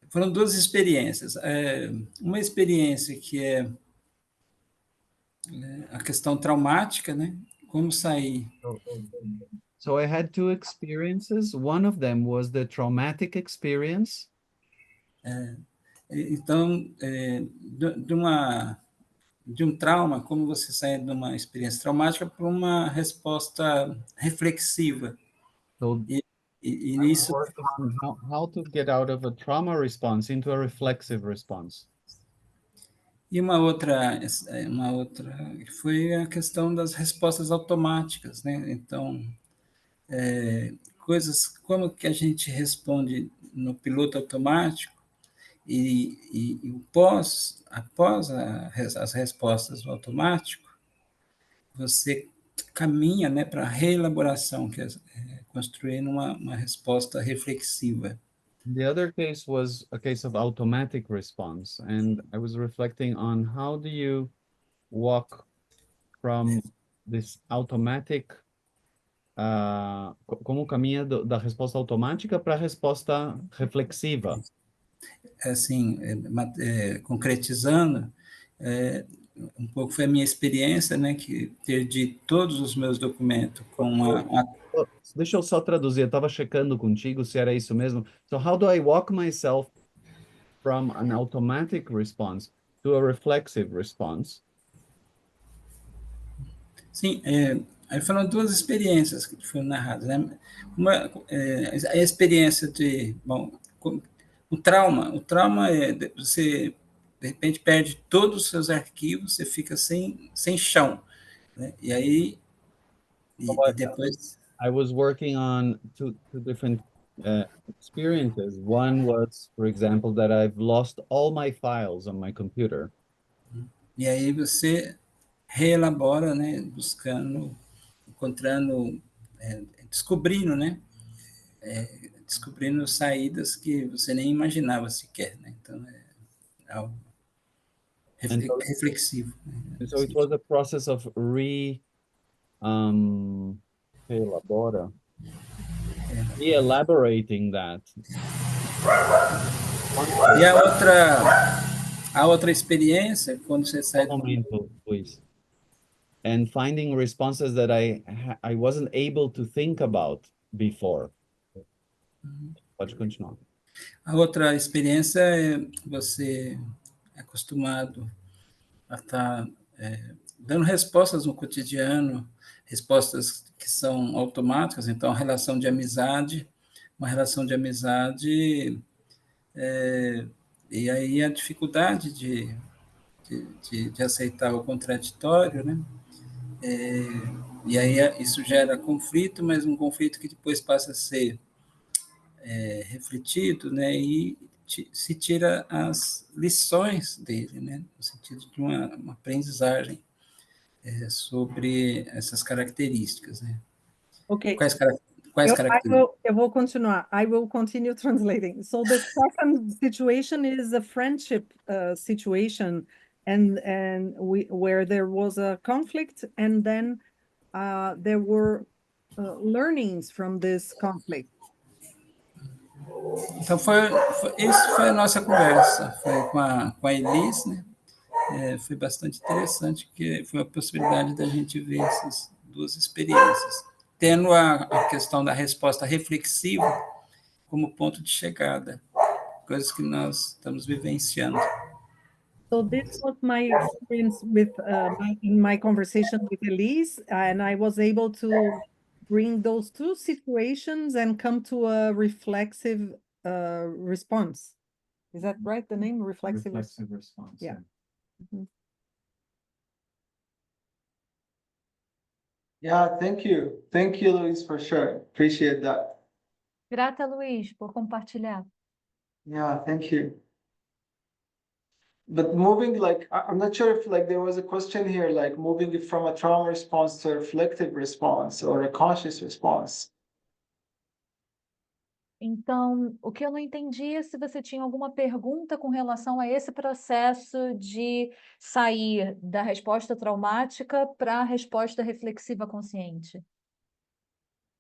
Foram duas experiências. Uma experiência que é a questão traumática, né? Como sair. So I had two experiences. One of them was the traumatic experience. Então, de um trauma, como você sai de uma experiência traumática para uma resposta reflexiva. So E isso... how to get out of a trauma response into a reflexive response. E uma outra foi a questão das respostas automáticas, né? Então, coisas como que a gente responde no piloto automático e após as respostas do automático, você caminha, né, para a reelaboração, que é construir uma resposta reflexiva. The other case was a case of automatic response, and I was reflecting on how do you walk from this automatic, como caminha da resposta automática para a resposta reflexiva? Assim, concretizando, um pouco foi a minha experiência, né, que perdi todos os meus documentos com Deixa eu só traduzir, eu estava checando contigo se era isso mesmo. So how do I walk myself from an automatic response to a reflexive response? Sim, aí foram duas experiências que foram narradas, né? Uma, a experiência de, bom, o trauma é você de repente perde todos os seus arquivos, você fica sem chão, né? E aí e depois I was working on two different experiences. One was, for example, that I've lost all my files on my computer. e aí você reelabora, né? Buscando, encontrando, descobrindo, né? Descobrindo saídas que você nem imaginava sequer, né? Então é algo And so, reflexivo. and so it was a process of elabora, re-elaborating that. E a outra experiência, quando você sai Um momento, Luis. And finding responses that I wasn't able to think about before. Pode continuar. A outra experiência é você é acostumado a estar dando respostas no cotidiano, respostas que são automáticas, então, uma relação de amizade, e aí a dificuldade de aceitar o contraditório, né? E aí isso gera conflito, mas um conflito que depois passa a ser refletido, né? E se tira as lições dele, né? No sentido de uma aprendizagem sobre essas características, né? Ok. Quais características? Eu vou continuar. I will continue translating. So the second situation is a friendship situation, and where there was a conflict, and then there were learnings from this conflict. Então, isso foi a nossa conversa, foi com a Elis, né? Foi bastante interessante, porque foi a possibilidade da gente ver essas duas experiências, tendo a questão da resposta reflexiva como ponto de chegada, coisas que nós estamos vivenciando. So this was my experience with in my conversation with Elise, and I was able to bring those two situations and come to a reflexive response. Is that right? The name reflexive response. Yeah. Mhm. Yeah, thank you. Thank you, Luis, for sure. Appreciate that. Grata, Luiz, por compartilhar. Yeah, thank you. But moving, like, I'm not sure if like there was a question here, like moving it from a trauma response to a reflective response or a conscious response. Então, o que eu não entendi é se você tinha alguma pergunta com relação a esse processo de sair da resposta traumática para a resposta reflexiva consciente.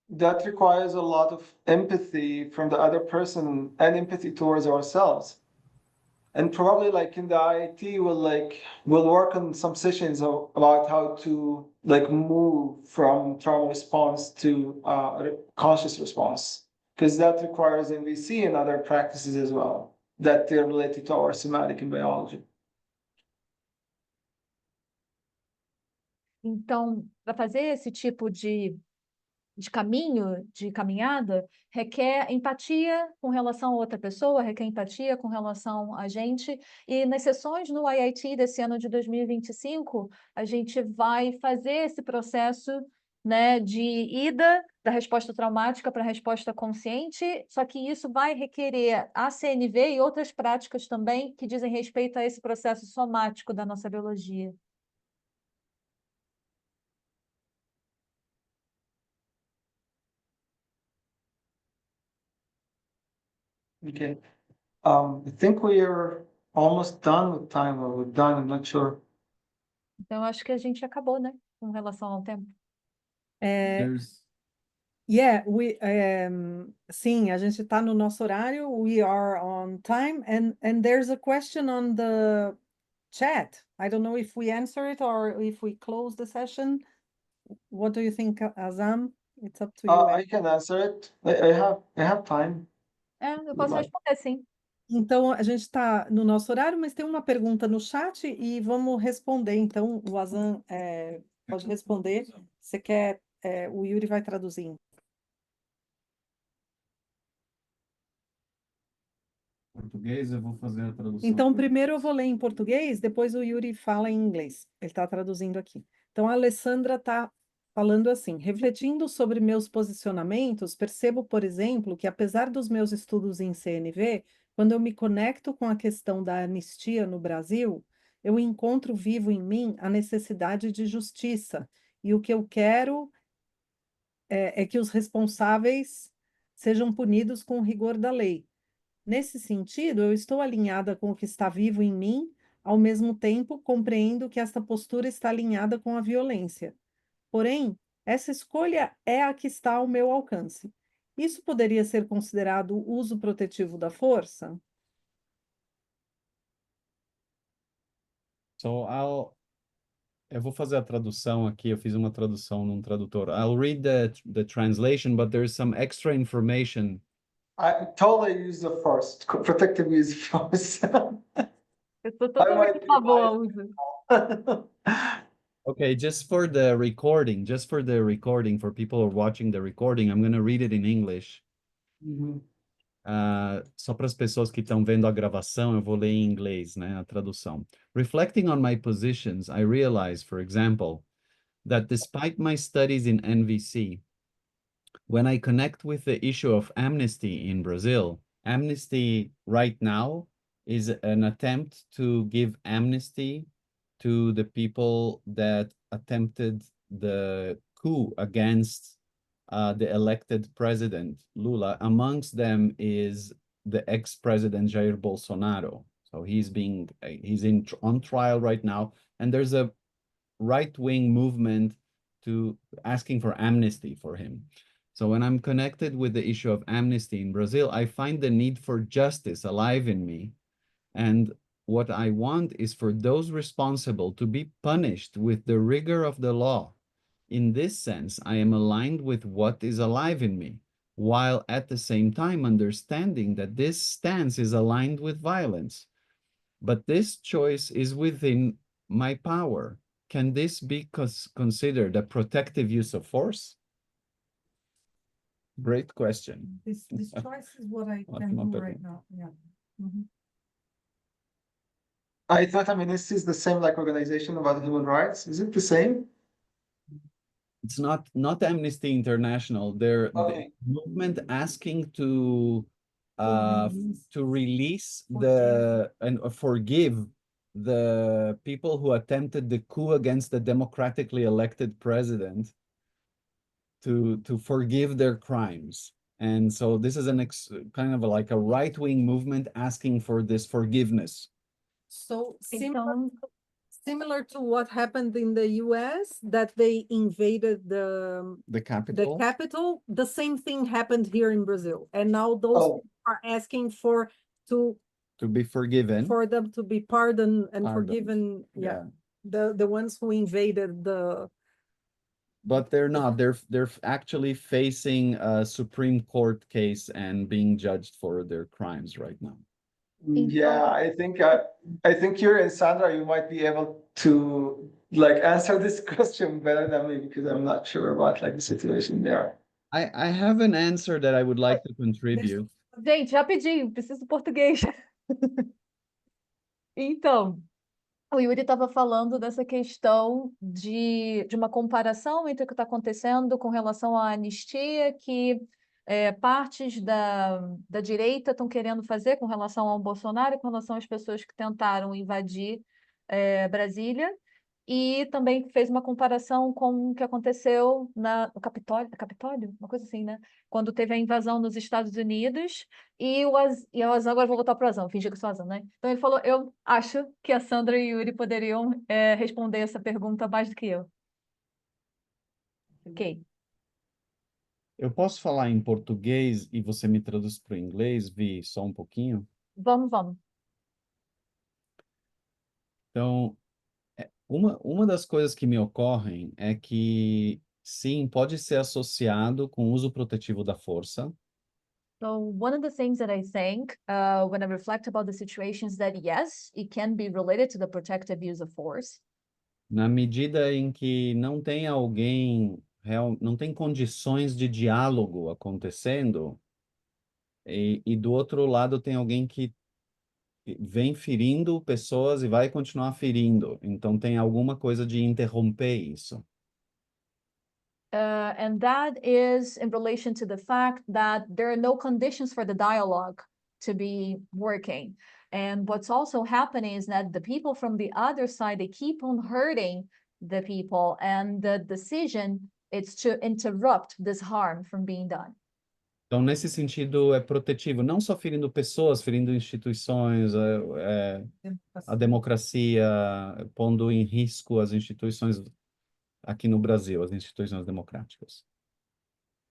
That requires a lot of empathy from the other person and empathy towards ourselves. And probably like in the IIT, we'll work on some sessions about how to like move from trauma response to conscious response, because that requires MVC and other practices as well that they're related to our somatic and biology. Então, para fazer esse tipo de caminho, de caminhada, requer empatia com relação a outra pessoa, requer empatia com relação a gente. E nas sessões no IIT desse ano de 2025, a gente vai fazer esse processo, né, de ida da resposta traumática para a resposta consciente, só que isso vai requerer a CNV e outras práticas também que dizem respeito a esse processo somático da nossa biologia. Okay. I think we are almost done with time, or we're done, I'm not sure. Então, acho que a gente acabou, né? Com relação ao tempo. There's Yeah, sim, a gente está no nosso horário. We are on time, and there's a question on the chat. I don't know if we answer it or if we close the session. What do you think, Azam? It's up to you. I can answer it. I have time. Eu posso Vai. responder, sim. Então, a gente está no nosso horário, mas tem uma pergunta no chat e vamos responder. Então, o Azam pode responder. Você quer, o Yuri vai traduzir. português, eu vou fazer a tradução. Então, primeiro eu vou ler em português, depois o Yuri fala em inglês. Ele está traduzindo aqui. Então, a Alessandra está falando assim: refletindo sobre meus posicionamentos, percebo, por exemplo, que apesar dos meus estudos em CNV, quando eu me conecto com a questão da anistia no Brasil, eu encontro vivo em mim a necessidade de justiça. E o que eu quero é que os responsáveis sejam punidos com o rigor da lei. Nesse sentido, eu estou alinhada com o que está vivo em mim, ao mesmo tempo compreendo que esta postura está alinhada com a violência. Porém, essa escolha é a que está ao meu alcance. Isso poderia ser considerado uso protetivo da força? So eu vou fazer a tradução aqui, eu fiz uma tradução num tradutor. I'll read the translation, but there's some extra information. I totally use the first, protective use first. Eu estou I totalmente might a favor ao uso. Okay, just for the recording, for people who are watching the recording, I'm going to read it in English. Mhm. Só para as pessoas que estão vendo a gravação, eu vou ler em inglês, né, a tradução. Reflecting on my positions, I realize, for example, that despite my studies in NVC, when I connect with the issue of amnesty in Brazil, amnesty right now is an attempt to give amnesty to the people that attempted the coup against the elected president, Lula. Amongst them is the ex-president Jair Bolsonaro. So he's on trial right now, and there's a right-wing movement to asking for amnesty for him. So when I'm connected with the issue of amnesty in Brazil, I find the need for justice alive in me. And what I want is for those responsible to be punished with the rigor of the law. In this sense, I am aligned with what is alive in me, while at the same time understanding that this stance is aligned with violence. But this choice is within my power. Can this be considered a protective use of force? Great question. This choice is what I Ótima can do pergunta. right now. Yeah. Mhm. I thought Amnesty is the same like organization about human rights. Is it the same? It's not Amnesty International. They're Okay. the movement asking to release and forgive the people who attempted the coup against the democratically elected president, to forgive their crimes. And so this is kind of like a right-wing movement asking for this forgiveness. So Então, similar to what happened in the US, that they invaded the capital. capital, the same thing happened here in Brazil. And now those Oh. people are asking to be forgiven. for them to be pardoned and Pardoned. forgiven. Yeah. The ones who invaded the. But they're not. They're actually facing a Supreme Court case and being judged for their crimes right now. Yeah, I think you and Sandra, you might be able to like answer this question better than me, because I'm not sure about like the situation there. I have an answer that I would like to contribute. gente, rapidinho, preciso do português. Então, o Yuri estava falando dessa questão de uma comparação entre o que está acontecendo com relação à anistia que partes da direita estão querendo fazer com relação ao Bolsonaro e com relação às pessoas que tentaram invadir Brasília. e também fez uma comparação com o que aconteceu no Capitólio, uma coisa assim, né? Quando teve a invasão nos Estados Unidos, e o Azam, agora eu vou voltar para o Azam, fingir que eu sou Azam, né? Então ele falou, eu acho que a Sandra e o Yuri poderiam responder essa pergunta mais do que eu. Ok. Eu posso falar em português e você me traduz para o inglês, Vi, só um pouquinho? Vamos. Então, uma das coisas que me ocorrem é que, sim, pode ser associado com o uso protetivo da força, So one of the things that I think when I reflect about the situation is that yes, it can be related to the protective use of force. na medida em que não tem alguém, não tem condições de diálogo acontecendo, e do outro lado tem alguém que vem ferindo pessoas e vai continuar ferindo. Então tem alguma coisa de interromper isso. And that is in relation to the fact that there are no conditions for the dialogue to be working. And what's also happening is that the people from the other side, they keep on hurting the people, and the decision is to interrupt this harm from being done. Então, nesse sentido, é protetivo, não só ferindo pessoas, ferindo instituições, a democracia, pondo em risco as instituições aqui no Brasil, as instituições democráticas.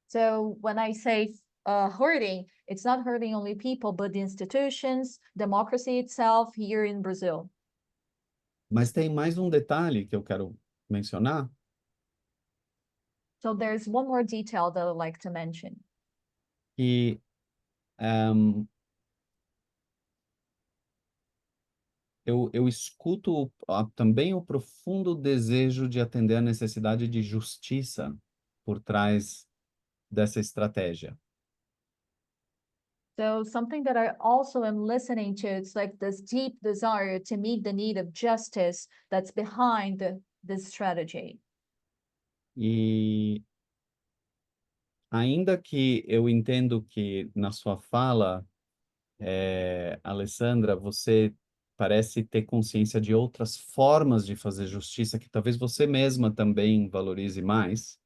So when I say hurting, it's not hurting only people, but the institutions, democracy itself here in Brazil. Mas tem mais um detalhe que eu quero mencionar, So there's one more detail that I'd like to mention. que eu escuto também o profundo desejo de atender a necessidade de justiça por trás dessa estratégia. So something that I also am listening to, it's like this deep desire to meet the need of justice that's behind this strategy. E ainda que eu entendo que na sua fala, Alessandra, você parece ter consciência de outras formas de fazer justiça que talvez você mesma também valorize mais.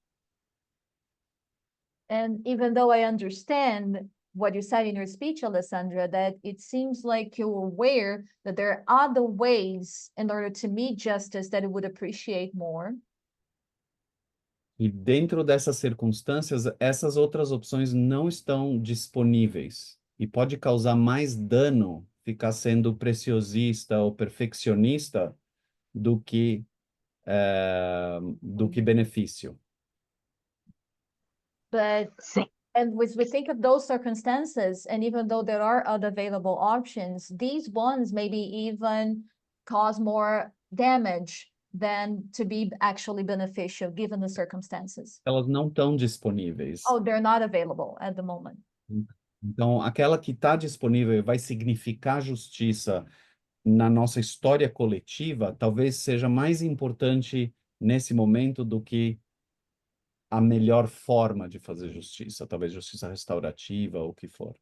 And even though I understand what you said in your speech, Alessandra, that it seems like you're aware that there are other ways in order to meet justice that you would appreciate more. E dentro dessas circunstâncias, essas outras opções não estão disponíveis. E pode causar mais dano ficar sendo preciosista ou perfeccionista do que benefício. But and as we think of those circumstances, and even though there are other available options, these ones maybe even cause more damage than to be actually beneficial given the circumstances. Elas não estão disponíveis. Oh, they're not available at the moment. Então, aquela que está disponível e vai significar justiça na nossa história coletiva, talvez seja mais importante nesse momento do que a melhor forma de fazer justiça, talvez justiça restaurativa ou o que for.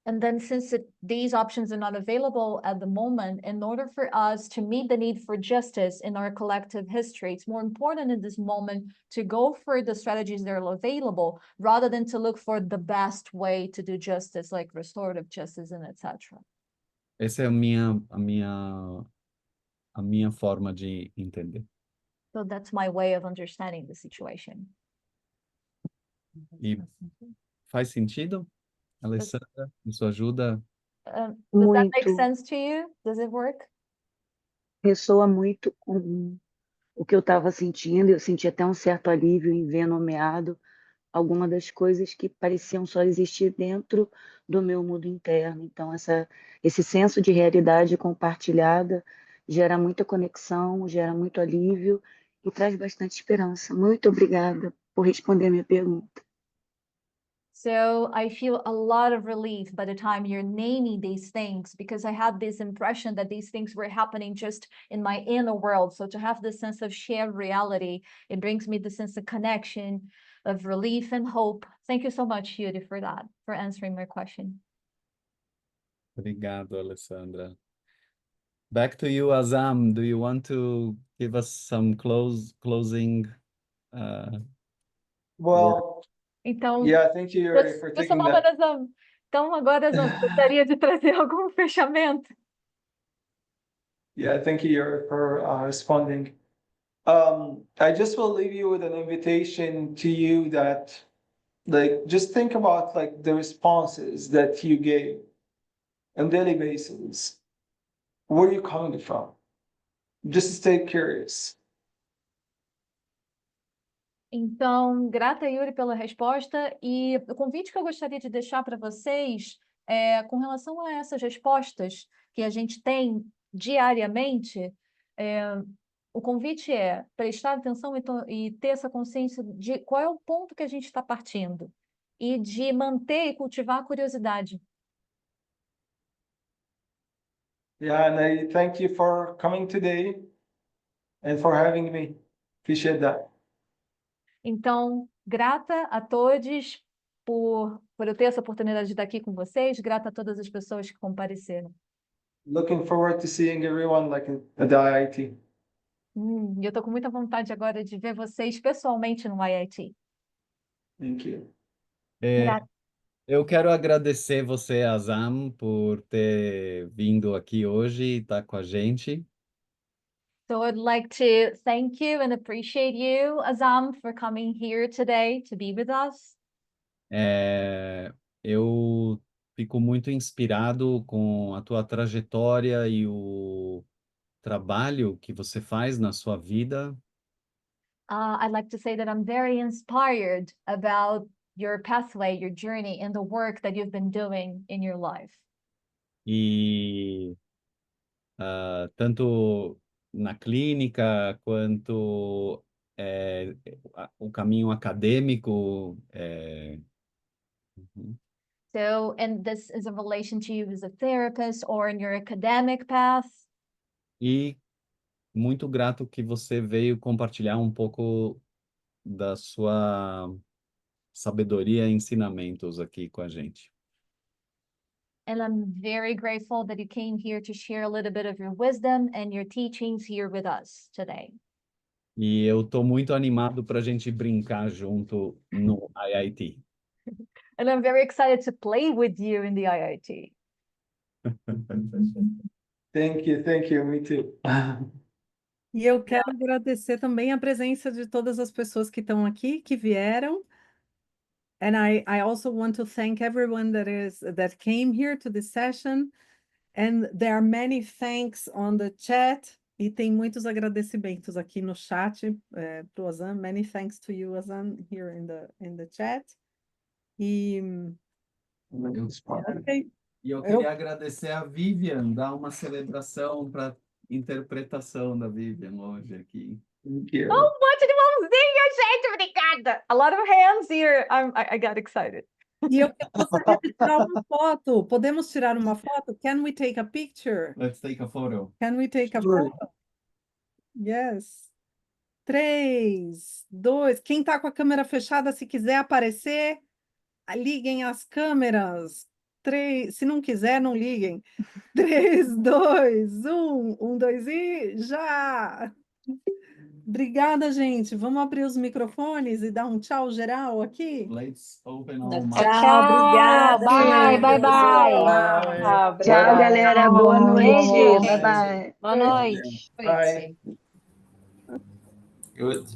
And then since these options are not available at the moment, in order for us to meet the need for justice in our collective history, it's more important in this moment to go for the strategies that are available rather than to look for the best way to do justice, like restorative justice and etc. Essa é a minha forma de entender. So that's my way of understanding the situation. E faz sentido, Alessandra? Isso ajuda? Does that make Muito. sense to you? Does it work? Ressoa muito com o que eu estava sentindo. Eu senti até um certo alívio em ver nomeado algumas das coisas que pareciam só existir dentro do meu mundo interno. Então, esse senso de realidade compartilhada gera muita conexão, gera muito alívio e traz bastante esperança. Muito obrigada por responder a minha pergunta. So I feel a lot of relief by the time you're naming these things, because I had this impression that these things were happening just in my inner world. So to have this sense of shared reality, it brings me the sense of connection, of relief and hope. Thank you so much, Yuri, for that, for answering my question. Obrigado, Alessandra. Back to you, Azam. Do you want to give us some closing? Well, Então, yeah, thank you, Yuri, for taking pessoal, that. então agora, Azam, gostaria de trazer algum fechamento? Yeah, thank you, Yuri, for responding. I just will leave you with an invitation to you that, like, just think about like the responses that you gave on daily basis. Where are you coming from? Just stay curious. Então, grata, Yuri, pela resposta. E o convite que eu gostaria de deixar para vocês é com relação a essas respostas que a gente tem diariamente, o convite é prestar atenção e ter essa consciência de qual é o ponto que a gente está partindo e de manter e cultivar a curiosidade. Yeah, and I thank you for coming today and for having me. Appreciate that. Então, grata a todos por eu ter essa oportunidade de estar aqui com vocês, grata a todas as pessoas que compareceram. Looking forward to seeing everyone like at the IIT. E eu estou com muita vontade agora de ver vocês pessoalmente no IIT. Thank you. Grata. Eu quero agradecer você, Azam, por ter vindo aqui hoje e estar com a gente. So I'd like to thank you and appreciate you, Azam, for coming here today to be with us. Eu fico muito inspirado com a tua trajetória e o trabalho que você faz na sua vida. I'd like to say that I'm very inspired about your pathway, your journey, and the work that you've been doing in your life. E tanto na clínica quanto o caminho acadêmico. So, and this is in relation to you as a therapist or in your academic path. E muito grato que você veio compartilhar um pouco da sua sabedoria e ensinamentos aqui com a gente. And I'm very grateful that you came here to share a little bit of your wisdom and your teachings here with us today. E eu estou muito animado para a gente brincar junto no IIT. And I'm very excited to play with you in the IIT. Thank you, me too. E eu quero agradecer também a presença de todas as pessoas que estão aqui, que vieram. And I also want to thank everyone that came here to this session. And there are many thanks on the chat. E tem muitos agradecimentos aqui no chat para o Azam. Many thanks to you, Azam, here in the chat. E eu queria agradecer a Vivian, dar uma celebração para a interpretação da Vivian hoje aqui. Oh, um monte de mãozinha, gente, obrigada! A lot of hands here. I got excited. E eu gostaria de tirar uma foto. Podemos tirar uma foto? Can we take a picture? Let's take a photo. Can we take a photo? Yes. 3, 2. Quem está com a câmera fechada, se quiser aparecer, liguem as câmeras. 3, se não quiser, não liguem. 3, 2, 1. 1, 2 e já! Obrigada, gente. Vamos abrir os microfones e dar um tchau geral aqui? Let's open Tchau, all obrigada. Bye, bye, bye. Tchau, galera. Boa noite. Bye, bye. Boa noite. Bye. Good.